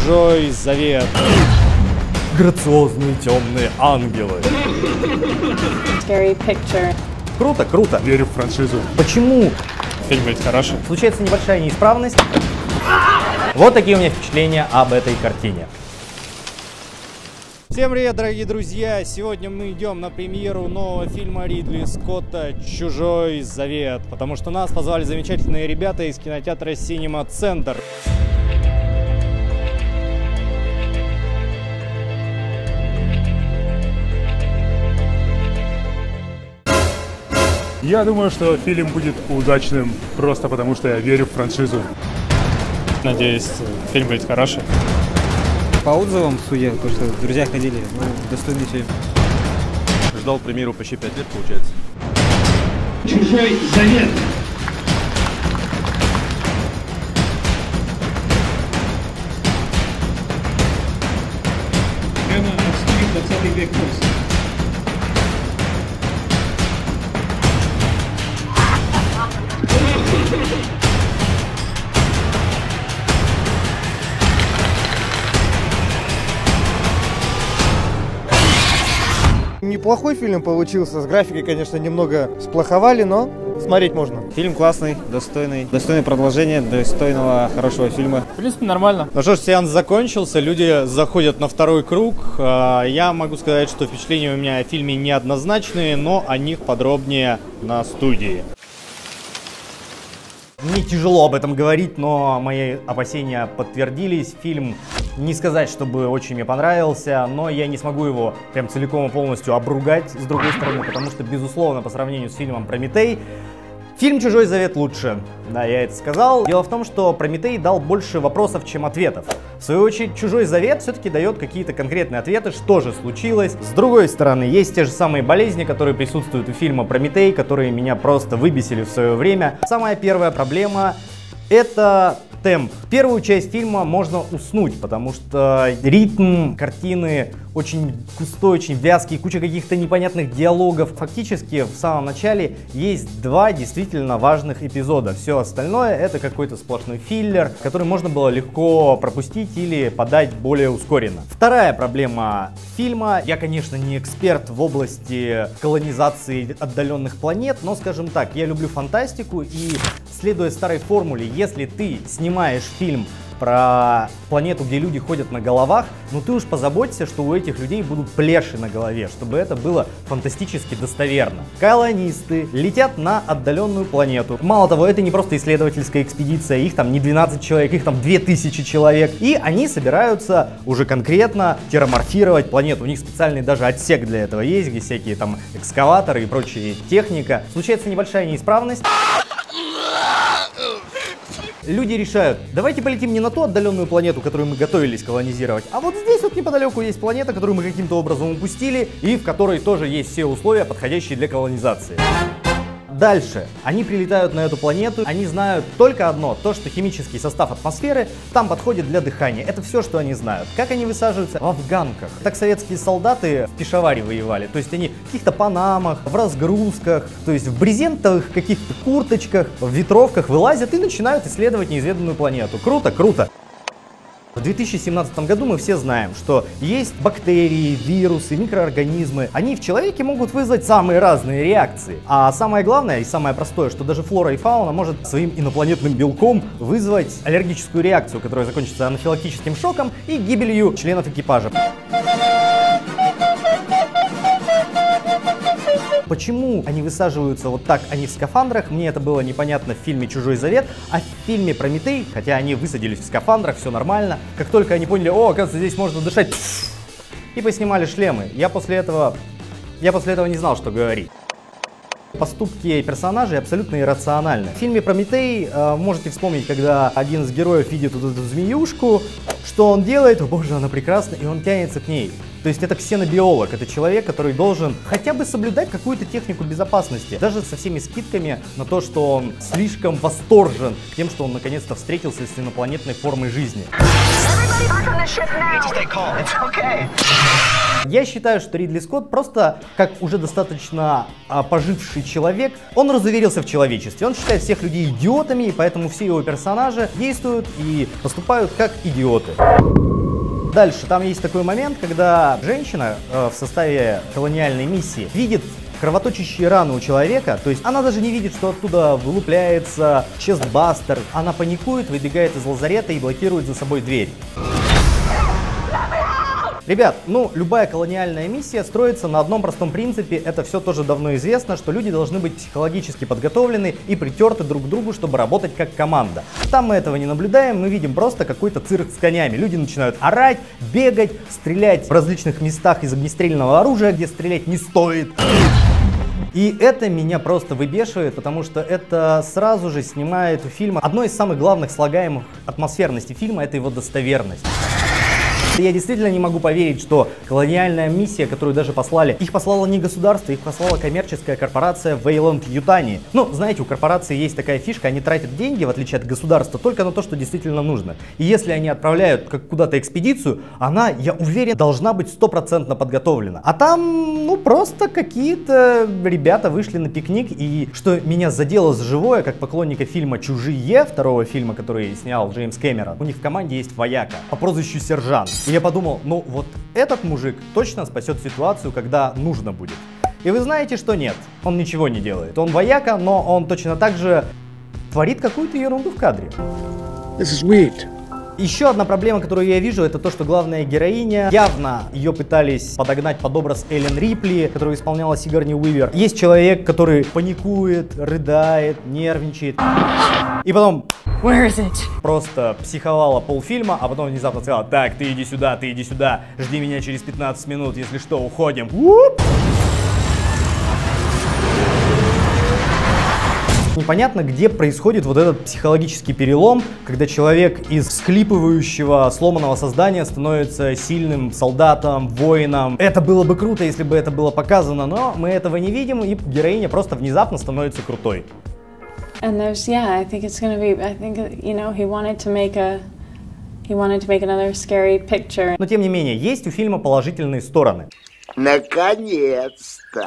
Чужой завет. Грациозные темные ангелы. Scary picture. Круто, круто. Верю в франшизу. Почему Фильм будет хороший. случается небольшая неисправность? Вот такие у меня впечатления об этой картине. Всем привет, дорогие друзья! Сегодня мы идем на премьеру нового фильма Ридли Скотта «Чужой завет», потому что нас позвали замечательные ребята из кинотеатра Cinema Center. Я думаю, что фильм будет удачным, просто потому что я верю в франшизу. Надеюсь, фильм будет хороший. По отзывам, судя, то, что друзья ходили, достойный фильм. Ждал премьеру почти 5 лет, получается. Чужой завет. Прямо от 20 век просто. Неплохой фильм получился, с графикой, конечно, немного сплоховали, но смотреть можно. Фильм классный, достойное продолжение достойного хорошего фильма. В принципе, нормально. Ну что ж, сеанс закончился, люди заходят на второй круг. Я могу сказать, что впечатления у меня о фильме неоднозначные, но о них подробнее на студии. Мне тяжело об этом говорить, но мои опасения подтвердились. Фильм, не сказать, чтобы очень мне понравился, но я не смогу его прям целиком и полностью обругать с другой стороны, потому что, безусловно, по сравнению с фильмом «Прометей», фильм «Чужой завет» лучше. Да, я это сказал. Дело в том, что «Прометей» дал больше вопросов, чем ответов. В свою очередь, «Чужой завет» все-таки дает какие-то конкретные ответы, что же случилось. С другой стороны, есть те же самые болезни, которые присутствуют у фильма «Прометей», которые меня просто выбесили в свое время. Самая первая проблема — это темп. Первую часть фильма можно уснуть, потому что ритм картины очень густой, очень вязкий, куча каких-то непонятных диалогов. Фактически в самом начале есть два действительно важных эпизода. Все остальное это какой-то сплошной филлер, который можно было легко пропустить или подать более ускоренно. Вторая проблема фильма. Я, конечно, не эксперт в области колонизации отдаленных планет, но, скажем так, я люблю фантастику, и, следуя старой формуле, если ты снимаешь фильм про планету, где люди ходят на головах, ну ты уж позаботься, что у этих людей будут плеши на голове, чтобы это было фантастически достоверно. Колонисты летят на отдаленную планету. Мало того, это не просто исследовательская экспедиция, их там не 12 человек, их там 2000 человек. И они собираются уже конкретно терраморфировать планету. У них специальный даже отсек для этого есть, где всякие там экскаваторы и прочая техника. Случается небольшая неисправность. Люди решают, давайте полетим не на ту отдаленную планету, которую мы готовились колонизировать, а вот здесь вот неподалеку есть планета, которую мы каким-то образом упустили, и в которой тоже есть все условия, подходящие для колонизации. Дальше. Они прилетают на эту планету, они знают только одно, то, что химический состав атмосферы там подходит для дыхания. Это все, что они знают. Как они высаживаются? В афганках. Так советские солдаты в Пешаваре воевали. То есть они в каких-то панамах, в разгрузках, то есть в брезентовых каких-то курточках, в ветровках вылазят и начинают исследовать неизведанную планету. Круто, круто. В 2017 году мы все знаем, что есть бактерии, вирусы, микроорганизмы. Они в человеке могут вызвать самые разные реакции. А самое главное и самое простое, что даже флора и фауна может своим инопланетным белком вызвать аллергическую реакцию, которая закончится анафилактическим шоком и гибелью членов экипажа. Почему они высаживаются вот так, а не в скафандрах, мне это было непонятно в фильме «Чужой завет», а в фильме «Прометей», хотя они высадились в скафандрах, все нормально, как только они поняли, о, оказывается, здесь можно дышать, и поснимали шлемы. Я после этого не знал, что говорить. Поступки персонажей абсолютно иррациональны. В фильме «Прометей» можете вспомнить, когда один из героев видит вот эту змеюшку, что он делает, о боже, она прекрасна, и он тянется к ней. То есть это ксенобиолог, это человек, который должен хотя бы соблюдать какую-то технику безопасности, даже со всеми скидками на то, что он слишком восторжен к тем, что он наконец-то встретился с инопланетной формой жизни. Я считаю, что Ридли Скотт просто, как уже достаточно поживший человек, он разуверился в человечестве. Он считает всех людей идиотами, и поэтому все его персонажи действуют и поступают как идиоты. Дальше, там есть такой момент, когда женщина в составе колониальной миссии видит кровоточащие раны у человека, то есть она даже не видит, что оттуда вылупляется честбастер. Она паникует, выбегает из лазарета и блокирует за собой дверь. Ребят, ну, любая колониальная миссия строится на одном простом принципе, это все тоже давно известно, что люди должны быть психологически подготовлены и притерты друг к другу, чтобы работать как команда. Там мы этого не наблюдаем, мы видим просто какой-то цирк с конями. Люди начинают орать, бегать, стрелять в различных местах из огнестрельного оружия, где стрелять не стоит. И это меня просто выбешивает, потому что это сразу же снимает у фильма одно из самых главных слагаемых атмосферности фильма — это его достоверность. Я действительно не могу поверить, что колониальная миссия, которую даже послали, их послала не государство, их послала коммерческая корпорация Вейланд-Ютани. Ну, знаете, у корпорации есть такая фишка, они тратят деньги, в отличие от государства, только на то, что действительно нужно. И если они отправляют куда-то экспедицию, она, я уверен, должна быть 100% подготовлена. А там, ну, просто какие-то ребята вышли на пикник, и что меня задело за живое, как поклонника фильма «Чужие», второго фильма, который снял Джеймс Кэмерон, у них в команде есть вояка по прозвищу Сержант. И я подумал, ну вот этот мужик точно спасет ситуацию, когда нужно будет. И вы знаете, что нет, он ничего не делает. Он вояка, но он точно так же творит какую-то ерунду в кадре. This is weird. Еще одна проблема, которую я вижу, это то, что главная героиня, явно ее пытались подогнать под образ Эллен Рипли, которую исполняла Сигурни Уивер. Есть человек, который паникует, рыдает, нервничает. И потом просто психовала полфильма, а потом внезапно сказала: так, ты иди сюда, жди меня через 15 минут, если что, уходим. Непонятно, где происходит вот этот психологический перелом, когда человек из всхлипывающего, сломанного создания становится сильным солдатом, воином. Это было бы круто, если бы это было показано, но мы этого не видим, и героиня просто внезапно становится крутой. And there's, yeah, I think it's going to be, I think, you know, he wanted to make another scary picture. Но тем не менее, есть у фильма положительные стороны. Наконец-то!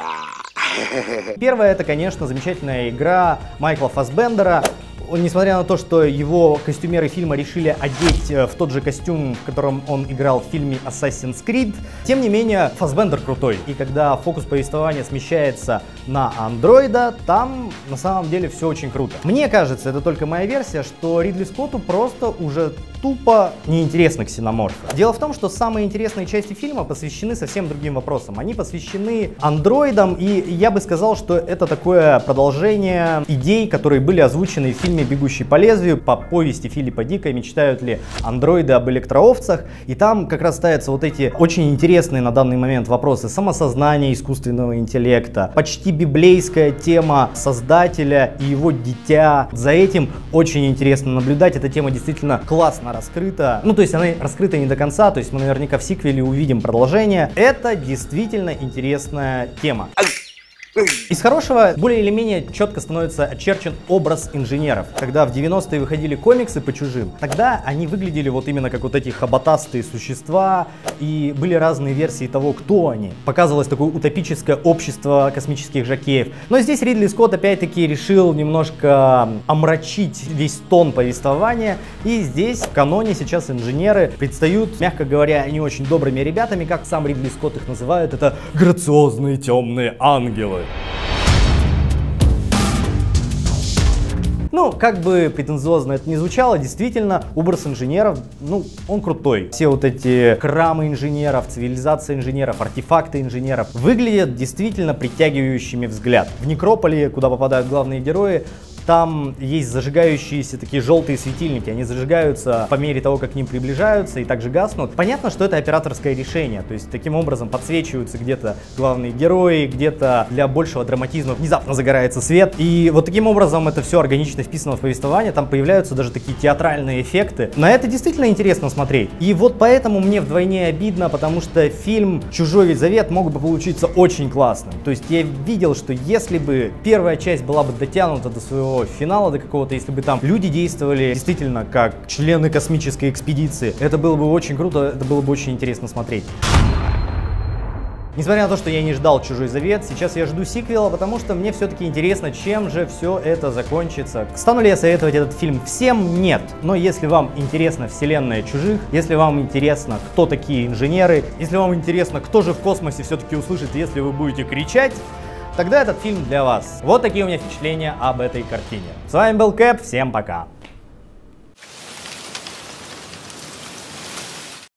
Первое — это, конечно, замечательная игра Майкла Фассбендера. Несмотря на то, что его костюмеры фильма решили одеть в тот же костюм, в котором он играл в фильме Assassin's Creed, тем не менее, Фассбендер крутой. И когда фокус повествования смещается на андроида, там на самом деле все очень круто. Мне кажется, это только моя версия, что Ридли Скотту просто уже тупо неинтересны ксеноморфы. Дело в том, что самые интересные части фильма посвящены совсем другим вопросам. Они посвящены андроидам, и я бы сказал, что это такое продолжение идей, которые были озвучены в фильме «Бегущий по лезвию», по повести Филиппа Дика «Мечтают ли андроиды об электроовцах». И там как раз ставятся вот эти очень интересные на данный момент вопросы самосознания, искусственного интеллекта, почти библейская тема Создателя и его дитя. За этим очень интересно наблюдать, эта тема действительно классно раскрыта. Ну, то есть она раскрыта не до конца, то есть мы наверняка в сиквеле увидим продолжение. Это действительно интересная тема. Из хорошего более или менее четко становится очерчен образ инженеров. Когда в 90-е выходили комиксы по «Чужим», тогда они выглядели вот именно как вот эти хоботастые существа, и были разные версии того, кто они. Показывалось такое утопическое общество космических жокеев. Но здесь Ридли Скотт опять-таки решил немножко омрачить весь тон повествования, и здесь в каноне сейчас инженеры предстают, мягко говоря, не очень добрыми ребятами, как сам Ридли Скотт их называет, это грациозные темные ангелы. Ну, как бы претенциозно это ни звучало, действительно, образ инженеров, ну, он крутой. Все вот эти храмы инженеров, цивилизация инженеров, артефакты инженеров выглядят действительно притягивающими взгляд. В Некрополе, куда попадают главные герои, там есть зажигающиеся такие желтые светильники, они зажигаются по мере того, как к ним приближаются, и также гаснут. Понятно, что это операторское решение, то есть таким образом подсвечиваются где-то главные герои, где-то для большего драматизма внезапно загорается свет, и вот таким образом это все органично вписано в повествование, там появляются даже такие театральные эффекты. На это действительно интересно смотреть, и вот поэтому мне вдвойне обидно, потому что фильм «Чужой Завет» мог бы получиться очень классным. То есть я видел, что если бы первая часть была бы дотянута до своего до финала, до какого-то, если бы там люди действовали действительно как члены космической экспедиции, это было бы очень круто, это было бы очень интересно смотреть. Несмотря на то, что я не ждал «Чужой завет», сейчас я жду сиквела, потому что мне все-таки интересно, чем же все это закончится. Стану ли я советовать этот фильм всем? Нет. Но если вам интересна вселенная «Чужих», если вам интересно, кто такие инженеры, если вам интересно, кто же в космосе все-таки услышит, если вы будете кричать, тогда этот фильм для вас. Вот такие у меня впечатления об этой картине. С вами был Кэп, всем пока!